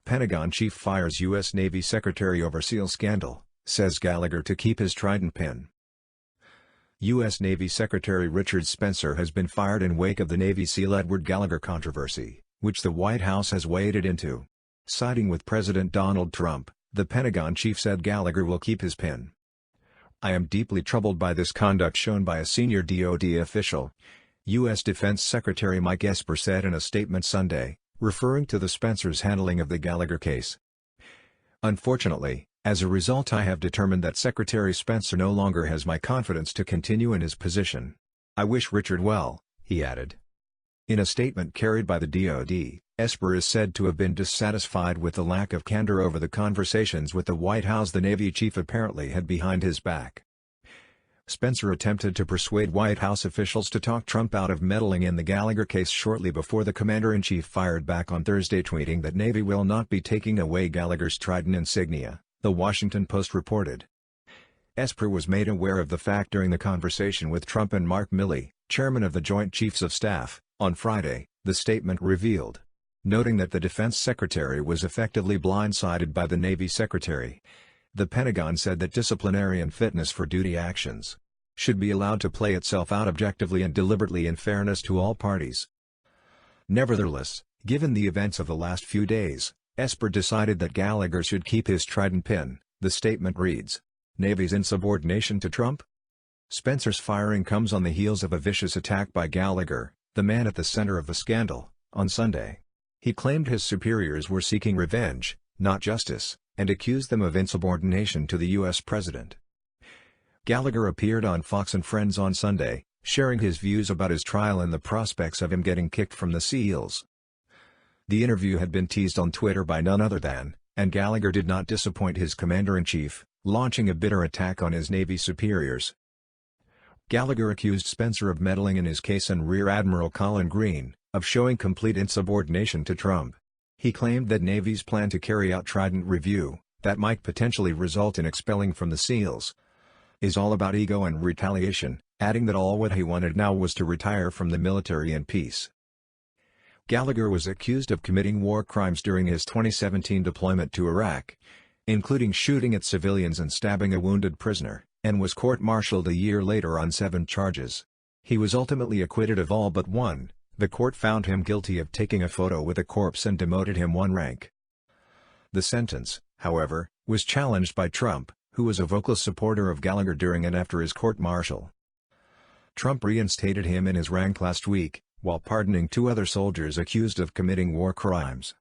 Pentagon chief fires U.S. Navy Secretary over SEAL scandal, says Gallagher to keep his Trident pin. U.S. Navy Secretary Richard Spencer has been fired in wake of the Navy SEAL Edward Gallagher controversy, which the White House has waded into. Siding with President Donald Trump, the Pentagon chief said Gallagher will keep his pin. "I am deeply troubled by this conduct shown by a senior DoD official," U.S. Defense Secretary Mike Esper said in a statement Sunday, referring to the Spencer's handling of the Gallagher case. "Unfortunately, as a result I have determined that Secretary Spencer no longer has my confidence to continue in his position. I wish Richard well," he added. In a statement carried by the DoD, Esper is said to have been dissatisfied with the lack of candor over the conversations with the White House the Navy chief apparently had behind his back. Spencer attempted to persuade White House officials to talk Trump out of meddling in the Gallagher case shortly before the commander-in-chief fired back on Thursday, tweeting that Navy will not be taking away Gallagher's Trident insignia, The Washington Post reported. Esper was made aware of the fact during the conversation with Trump and Mark Milley, chairman of the Joint Chiefs of Staff, on Friday, the statement revealed. Noting that the defense secretary was effectively blindsided by the Navy secretary, the Pentagon said that disciplinary and fitness for duty actions should be allowed to play itself out objectively and deliberately in fairness to all parties. Nevertheless, given the events of the last few days, Esper decided that Gallagher should keep his Trident pin, the statement reads. Navy's insubordination to Trump? Spencer's firing comes on the heels of a vicious attack by Gallagher, the man at the center of the scandal, on Sunday. He claimed his superiors were seeking revenge, not justice, and accused them of insubordination to the U.S. president. Gallagher appeared on Fox and Friends on Sunday, sharing his views about his trial and the prospects of him getting kicked from the SEALs. The interview had been teased on Twitter by none other than, and Gallagher did not disappoint his commander-in-chief, launching a bitter attack on his Navy superiors. Gallagher accused Spencer of meddling in his case and Rear Admiral Colin Green, of showing complete insubordination to Trump. He claimed that Navy's plan to carry out Trident review, that might potentially result in expelling from the SEALs, is all about ego and retaliation, adding that all what he wanted now was to retire from the military in peace. Gallagher was accused of committing war crimes during his 2017 deployment to Iraq, including shooting at civilians and stabbing a wounded prisoner, and was court-martialed a year later on 7 charges. He was ultimately acquitted of all but one. The court found him guilty of taking a photo with a corpse and demoted him 1 rank. The sentence, however, was challenged by Trump, who was a vocal supporter of Gallagher during and after his court-martial. Trump reinstated him in his rank last week, while pardoning 2 other soldiers accused of committing war crimes.